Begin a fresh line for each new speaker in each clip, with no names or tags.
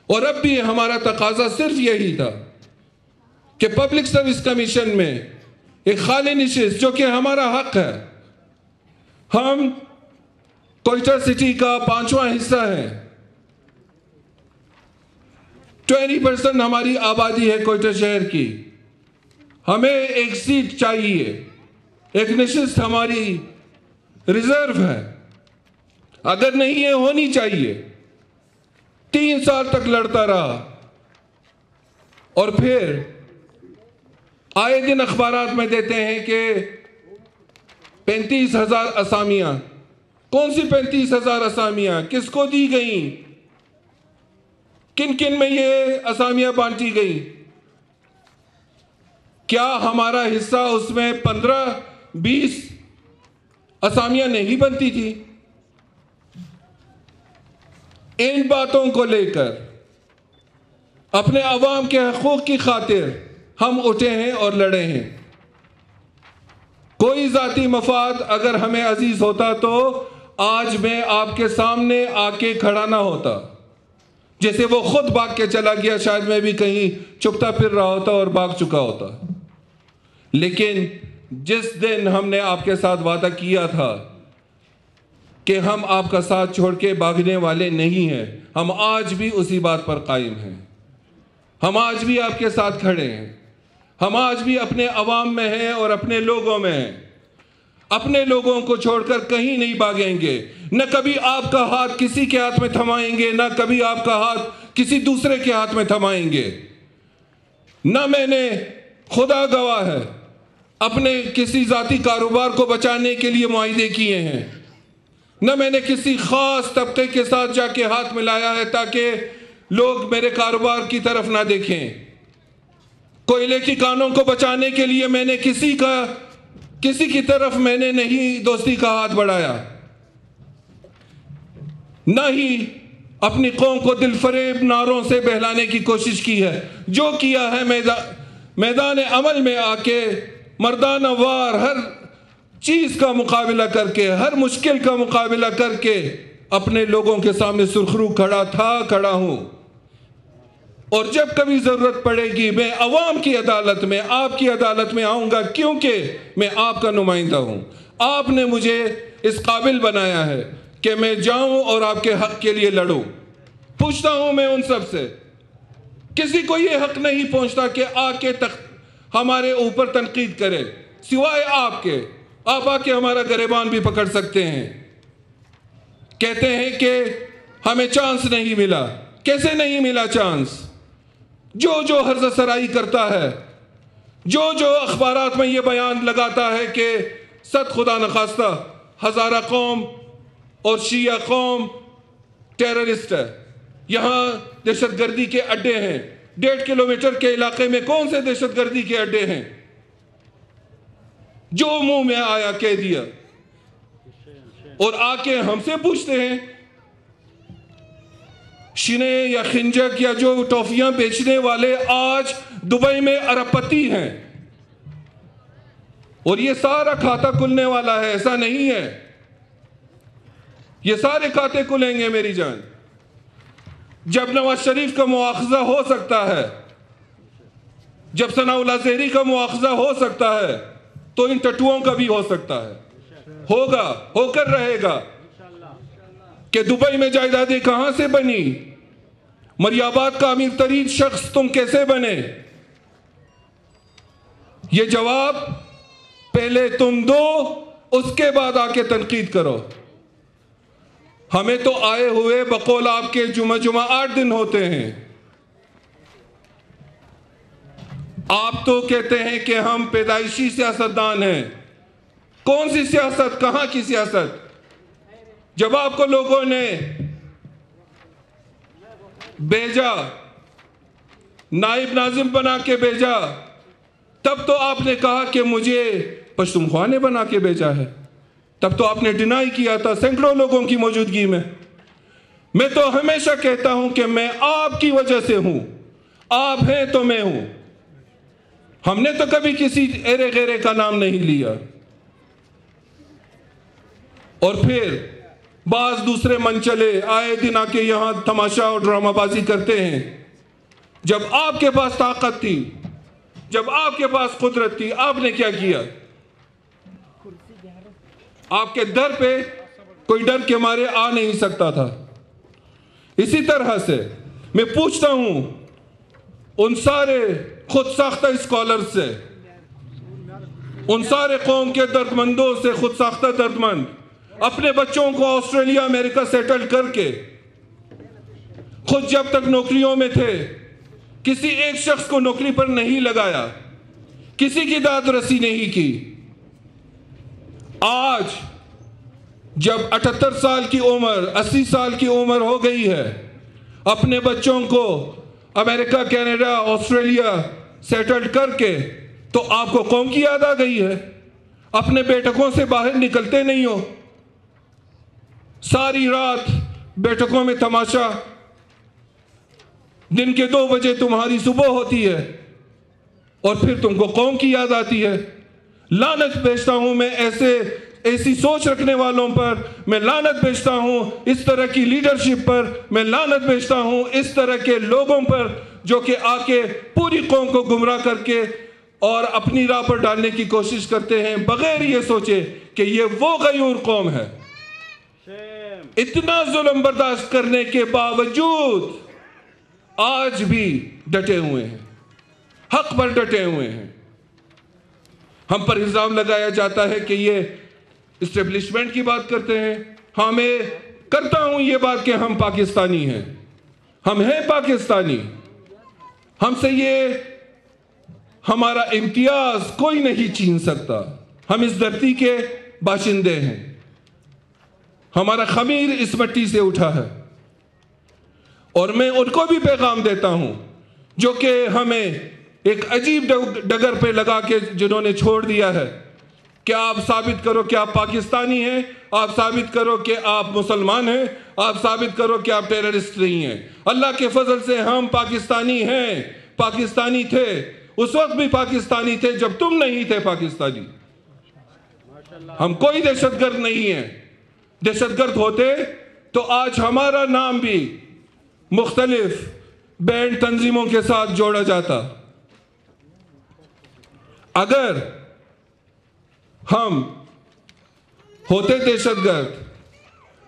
اور اب بھی ہمارا تقاضا صرف یہی تھا کہ پبلک سروس کمیشن میں ایک خالی نشست، جو کہ ہمارا حق ہے، ہم کوئٹہ سٹی کا 5واں حصہ ہے، 20% ہماری آبادی ہے کوئٹہ شہر کی، ہمیں ایک سیٹ چاہیے، ایک نشست ہماری ریزرو ہے، اگر نہیں ہے ہونی چاہیے۔ 3 سال تک لڑتا رہا، اور پھر آئے دن اخبارات میں دیتے ہیں کہ 35,000 اسامیاں۔ کون سی 35,000 اسامیاں کس کو دی گئیں؟ کن کن میں یہ اسامیاں بانٹی گئیں؟ کیا ہمارا حصہ اس میں 15-20 اسامیاں نہیں بنتی تھی؟ ان باتوں کو لے کر اپنے عوام کے حقوق کی خاطر ہم اٹھے ہیں اور لڑے ہیں۔ کوئی ذاتی مفاد اگر ہمیں عزیز ہوتا تو آج میں آپ کے سامنے آ کے کھڑا نہ ہوتا۔ جیسے وہ خود بھاگ کے چلا گیا، شاید میں بھی کہیں چکتا پھر رہا ہوتا اور بھاگ چکا ہوتا۔ لیکن جس دن ہم نے آپ کے ساتھ وعدہ کیا تھا کہ ہم آپ کا ساتھ چھوڑ کے بھاگنے والے نہیں ہیں، ہم آج بھی اسی بات پر قائم ہیں۔ ہم آج بھی آپ کے ساتھ کھڑے ہیں، ہم آج بھی اپنے عوام میں ہیں اور اپنے لوگوں میں ہیں۔ اپنے لوگوں کو چھوڑ کر کہیں نہیں بھاگیں گے، نہ کبھی آپ کا ہاتھ کسی کے ہاتھ میں تھمائیں گے، نہ کبھی آپ کا ہاتھ کسی دوسرے کے ہاتھ میں تھمائیں گے۔ نہ میں نے، خدا گواہ ہے، اپنے کسی ذاتی کاروبار کو بچانے کے لیے معاہدے کیے ہیں، نہ میں نے کسی خاص طبقے کے ساتھ جا کے ہاتھ ملایا ہے تاکہ لوگ میرے کاروبار کی طرف نہ دیکھیں۔ کوئلے کی کانوں کو بچانے کے لیے میں نے کسی کی طرف میں نے نہیں دوستی کا ہاتھ بڑھایا، نہ ہی اپنی قوم کو دل فریب نعروں سے بہلانے کی کوشش کی ہے۔ جو کیا ہے میدان عمل میں آ کے مردانہ وار ہر چیز کا مقابلہ کر کے، ہر مشکل کا مقابلہ کر کے اپنے لوگوں کے سامنے سرخرو کھڑا ہوں۔ اور جب کبھی ضرورت پڑے گی میں عوام کی عدالت میں، آپ کی عدالت میں آؤں گا، کیونکہ میں آپ کا نمائندہ ہوں۔ آپ نے مجھے اس قابل بنایا ہے کہ میں جاؤں اور آپ کے حق کے لیے لڑوں۔ پوچھتا ہوں میں ان سب سے، کسی کو یہ حق نہیں پہنچتا کہ آ کے ہمارے اوپر تنقید کرے، سوائے آپ کے۔ آپ آ کے ہمارا گریبان بھی پکڑ سکتے ہیں۔ کہتے ہیں کہ ہمیں چانس نہیں ملا۔ کیسے نہیں ملا چانس؟ جو حرزہ سرائی کرتا ہے، جو اخبارات میں یہ بیان لگاتا ہے کہ صد خدا نخواستہ ہزارہ قوم اور شیعہ قوم ٹیررسٹ ہے، یہاں دہشت گردی کے اڈے ہیں، 1.5 کلومیٹر کے علاقے میں کون سے دہشت گردی کے اڈے ہیں؟ جو منہ میں آیا کہہ دیا، اور آ کے ہم سے پوچھتے ہیں شنے یا خنجک یا جو ٹافیاں بیچنے والے آج دبئی میں ارب پتی ہیں، اور یہ سارا کھاتا کھلنے والا ہے، ایسا نہیں ہے، یہ سارے کھاتے کھلیں گے میری جان۔ جب نواز شریف کا مواخذہ ہو سکتا ہے، جب ثناء اللہ زہری کا مواخذہ ہو سکتا ہے، تو ان ٹٹوؤں کا بھی ہو سکتا ہے، ہوگا، ہو کر رہے گا۔ کہ دبئی میں جائیدادیں کہاں سے بنی؟ مریاباد کا امیر ترین شخص تم کیسے بنے؟ یہ جواب پہلے تم دو، اس کے بعد آ کے تنقید کرو۔ ہمیں تو آئے ہوئے بقول آپ کے جمعہ 8 دن ہوتے ہیں۔ آپ تو کہتے ہیں کہ ہم پیدائشی سیاستدان ہیں۔ کون سی سیاست؟ کہاں کی سیاست؟ جب آپ کو لوگوں نے بھیجا، نائب ناظم بنا کے بھیجا، تب تو آپ نے کہا کہ مجھے پشتونخوا نے بنا کے بھیجا ہے۔ تب تو آپ نے ڈینائی کیا تھا سینکڑوں لوگوں کی موجودگی میں۔ میں تو ہمیشہ کہتا ہوں کہ میں آپ کی وجہ سے ہوں، آپ ہیں تو میں ہوں۔ ہم نے تو کبھی کسی ایرے غیرے کا نام نہیں لیا۔ اور پھر بعض دوسرے منچلے آئے دن آ کے یہاں تماشا اور ڈرامہ بازی کرتے ہیں. جب آپ کے پاس طاقت تھی، جب آپ کے پاس قدرت تھی، آپ نے کیا کیا؟ آپ کے در پہ کوئی ڈر کے مارے آ نہیں سکتا تھا. اسی طرح سے میں پوچھتا ہوں ان سارے خود ساختہ اسکالر سے، ان سارے قوم کے درد مندوں سے، خود ساختہ درد مند، اپنے بچوں کو آسٹریلیا امریکہ سیٹل کر کے خود جب تک نوکریوں میں تھے کسی ایک شخص کو نوکری پر نہیں لگایا، کسی کی داد رسی نہیں کی. آج جب 78 سال کی عمر، 80 سال کی عمر ہو گئی ہے، اپنے بچوں کو امریکہ، کینیڈا، آسٹریلیا سیٹل کر کے تو آپ کو قوم کی یاد آ گئی ہے. اپنے بیٹکوں سے باہر نکلتے نہیں ہو، ساری رات بیٹکوں میں تماشا، دن کے 2 بجے تمہاری صبح ہوتی ہے اور پھر تم کو قوم کی یاد آتی ہے. لعنت بھیجتا ہوں میں ایسی سوچ رکھنے والوں پر، میں لعنت بھیجتا ہوں اس طرح کی لیڈرشپ پر، میں لعنت بھیجتا ہوں اس طرح کے لوگوں پر جو کہ آ کے پوری قوم کو گمراہ کر کے اور اپنی راہ پر ڈالنے کی کوشش کرتے ہیں بغیر یہ سوچے کہ یہ وہ غیور قوم ہے. اتنا ظلم برداشت کرنے کے باوجود آج بھی ڈٹے ہوئے ہیں، حق پر ڈٹے ہوئے ہیں. ہم پر الزام لگایا جاتا ہے کہ یہ اسٹیبلشمنٹ کی بات کرتے ہیں. ہاں، میں کرتا ہوں یہ بات کہ ہم پاکستانی ہیں، ہم ہیں پاکستانی. ہم سے یہ ہمارا امتیاز کوئی نہیں چھین سکتا. ہم اس دھرتی کے باشندے ہیں، ہمارا خمیر اس مٹی سے اٹھا ہے. اور میں ان کو بھی پیغام دیتا ہوں جو کہ ہمیں ایک عجیب ڈگر پہ لگا کے جنہوں نے چھوڑ دیا ہے کہ آپ ثابت کرو کہ آپ پاکستانی ہیں، آپ ثابت کرو کہ آپ مسلمان ہیں، آپ ثابت کرو کہ آپ ٹیررسٹ نہیں ہیں. اللہ کے فضل سے ہم پاکستانی ہیں، پاکستانی تھے، اس وقت بھی پاکستانی تھے جب تم نہیں تھے پاکستانی. ہم کوئی دہشت گرد نہیں ہیں. دہشت گرد ہوتے تو آج ہمارا نام بھی مختلف بینڈ تنظیموں کے ساتھ جوڑا جاتا. اگر ہم ہوتے دہشت گرد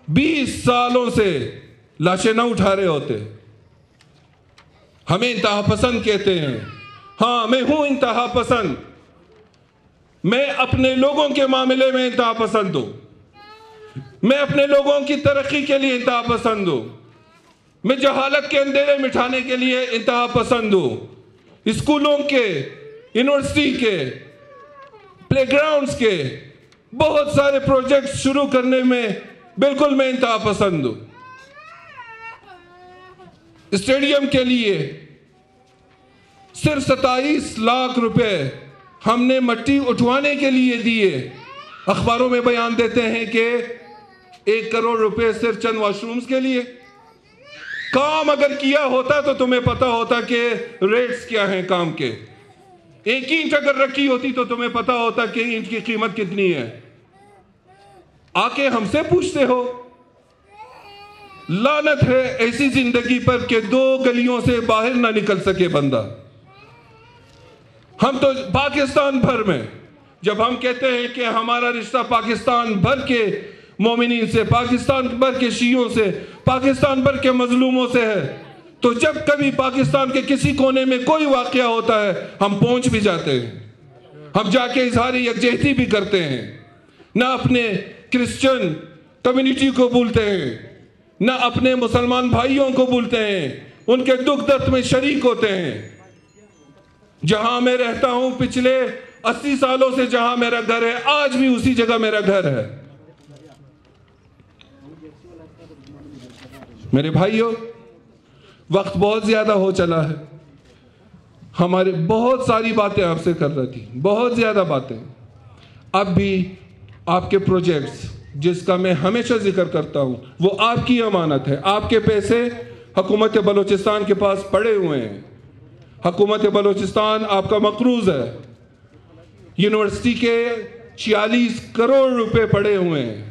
20 سالوں سے لاشیں نہ اٹھا رہے ہوتے. ہمیں انتہا پسند کہتے ہیں. ہاں، میں ہوں انتہا پسند. میں اپنے لوگوں کے معاملے میں انتہا پسند ہوں. میں اپنے لوگوں کی ترقی کے لیے انتہا پسند ہوں. میں جہالت کے اندھیرے مٹھانے کے لیے انتہا پسند ہوں. اسکولوں کے، یونیورسٹی کے، پلے گراؤنڈز کے بہت سارے پروجیکٹ شروع کرنے میں بالکل میں انتہا پسند ہوں. اسٹیڈیم کے لیے صرف 27 لاکھ روپے ہم نے مٹی اٹھوانے کے لیے دیے. اخباروں میں بیان دیتے ہیں کہ 1 کروڑ روپے صرف چند واش رومز کے لیے. کام اگر کیا ہوتا تو تمہیں پتا ہوتا کہ ریٹس کیا ہیں کام کے. ایک اینٹ اگر رکھی ہوتی تو تمہیں پتا ہوتا کہ اینٹ کی قیمت کتنی ہے. آ کے ہم سے پوچھتے ہو. لعنت ہے ایسی زندگی پر کہ 2 گلیوں سے باہر نہ نکل سکے بندہ. ہم تو پاکستان بھر میں جب ہم کہتے ہیں کہ ہمارا رشتہ پاکستان بھر کے مومنین سے، پاکستان بھر کے شیعوں سے، پاکستان بھر کے مظلوموں سے ہے، تو جب کبھی پاکستان کے کسی کونے میں کوئی واقعہ ہوتا ہے ہم پہنچ بھی جاتے ہیں. ہم جا کے اظہار یکجہتی بھی کرتے ہیں. نہ اپنے کرسچن کمیونٹی کو بھولتے ہیں، نہ اپنے مسلمان بھائیوں کو بھولتے ہیں، ان کے دکھ درد میں شریک ہوتے ہیں. جہاں میں رہتا ہوں پچھلے 80 سالوں سے جہاں میرا گھر ہے، آج بھی اسی جگہ میرا گھر ہے. میرے بھائیوں، وقت بہت زیادہ ہو چلا ہے. ہمارے بہت ساری باتیں آپ سے کر رہی تھی، بہت زیادہ باتیں. اب بھی آپ کے پروجیکٹس جس کا میں ہمیشہ ذکر کرتا ہوں وہ آپ کی امانت ہے. آپ کے پیسے حکومت بلوچستان کے پاس پڑے ہوئے ہیں. حکومت بلوچستان آپ کا مقروض ہے. یونیورسٹی کے 46 کروڑ روپے پڑے ہوئے ہیں.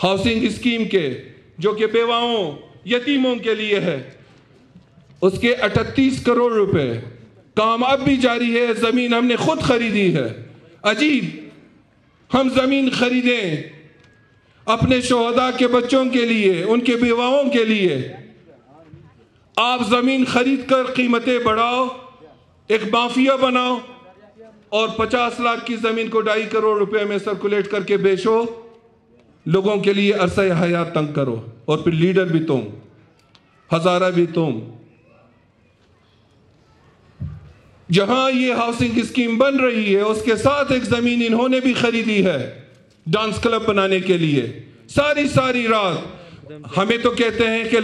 ہاؤسنگ اسکیم کے جو کہ بیواؤں یتیموں کے لیے ہے، اس کے 38 کروڑ روپے کام اب بھی جاری ہے۔ زمین ہم نے خود خریدی ہے۔ عجیب، ہم زمین خریدیں اپنے شہداء کے بچوں کے لیے، ان کے بیواؤں کے لیے، آپ زمین خرید کر قیمتیں بڑھاؤ، ایک مافیا بناؤ اور 50 لاکھ کی زمین کو 2.5 کروڑ روپے میں سرکولیٹ کر کے بیچو، لوگوں کے لیے عرصہ حیات تنگ کرو، اور پھر لیڈر بھی تم، ہزارہ بھی تم۔ جہاں یہ ہاؤسنگ اسکیم بن رہی ہے اس کے ساتھ ایک زمین انہوں نے بھی خریدی ہے ڈانس کلب بنانے کے لیے۔ ساری رات ہمیں تو کہتے ہیں کہ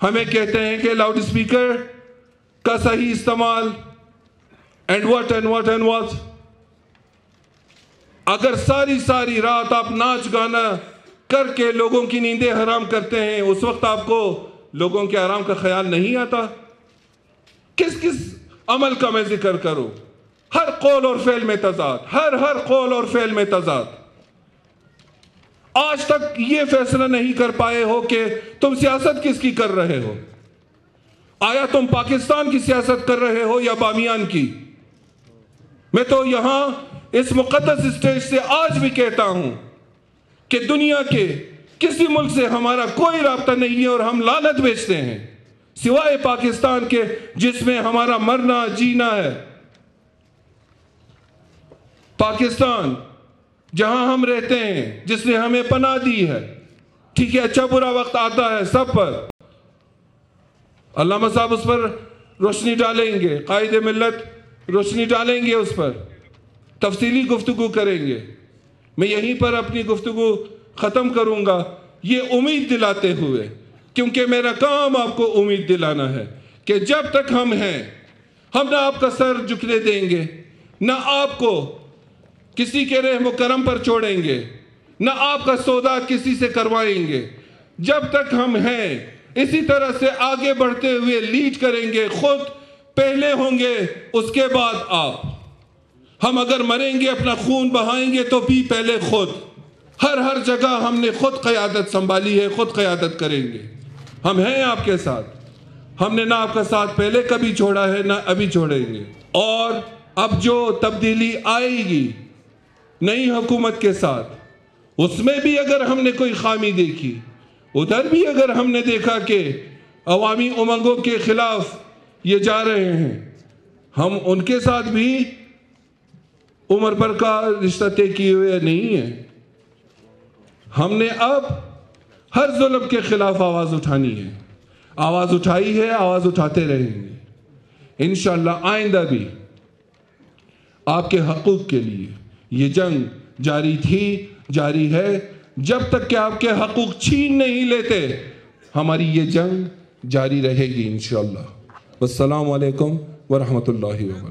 ہمیں کہتے ہیں کہ لاؤڈ اسپیکر کا صحیح استعمال اینڈ واٹ۔ اگر ساری رات آپ ناچ گانا کر کے لوگوں کی نیندیں حرام کرتے ہیں، اس وقت آپ کو لوگوں کے آرام کا خیال نہیں آتا؟ کس عمل کا میں ذکر کروں؟ ہر قول اور فعل میں تضاد، ہر قول اور فعل میں تضاد۔ آج تک یہ فیصلہ نہیں کر پائے ہو کہ تم سیاست کس کی کر رہے ہو؟ آیا تم پاکستان کی سیاست کر رہے ہو یا بامیان کی؟ میں تو یہاں اس مقدس اسٹیج سے آج بھی کہتا ہوں کہ دنیا کے کسی ملک سے ہمارا کوئی رابطہ نہیں ہے، اور ہم لعنت بیچتے ہیں سوائے پاکستان کے، جس میں ہمارا مرنا جینا ہے۔ پاکستان جہاں ہم رہتے ہیں، جس نے ہمیں پناہ دی ہے، ٹھیک ہے، اچھا برا وقت آتا ہے سب پر، علامہ صاحب اس پر روشنی ڈالیں گے، قائد ملت روشنی ڈالیں گے، اس پر تفصیلی گفتگو کریں گے۔ میں یہیں پر اپنی گفتگو ختم کروں گا، یہ امید دلاتے ہوئے، کیونکہ میرا کام آپ کو امید دلانا ہے کہ جب تک ہم ہیں، ہم نہ آپ کا سر جھکنے دیں گے، نہ آپ کو کسی کے رحم و کرم پر چھوڑیں گے، نہ آپ کا سودا کسی سے کروائیں گے۔ جب تک ہم ہیں اسی طرح سے آگے بڑھتے ہوئے لیڈ کریں گے، خود پہلے ہوں گے، اس کے بعد آپ۔ ہم اگر مریں گے، اپنا خون بہائیں گے، تو بھی پہلے خود۔ ہر جگہ ہم نے خود قیادت سنبھالی ہے، خود قیادت کریں گے۔ ہم ہیں آپ کے ساتھ، ہم نے نہ آپ کا ساتھ پہلے کبھی چھوڑا ہے، نہ ابھی چھوڑیں گے۔ اور اب جو تبدیلی آئے گی نئی حکومت کے ساتھ، اس میں بھی اگر ہم نے کوئی خامی دیکھی، ادھر بھی اگر ہم نے دیکھا کہ عوامی امنگوں کے خلاف یہ جا رہے ہیں، ہم ان کے ساتھ بھی عمر بھر کا رشتہ طے کیے ہوئے نہیں ہیں۔ ہم نے اب ہر ظلم کے خلاف آواز اٹھانی ہے، آواز اٹھائی ہے، آواز اٹھاتے رہیں گے انشاءاللہ۔ آئندہ بھی آپ کے حقوق کے لیے یہ جنگ جاری تھی، جاری ہے، جب تک کہ آپ کے حقوق چھین نہیں لیتے، ہماری یہ جنگ جاری رہے گی انشاءاللہ۔ والسلام علیکم ورحمۃ اللہ وبرکاتہ۔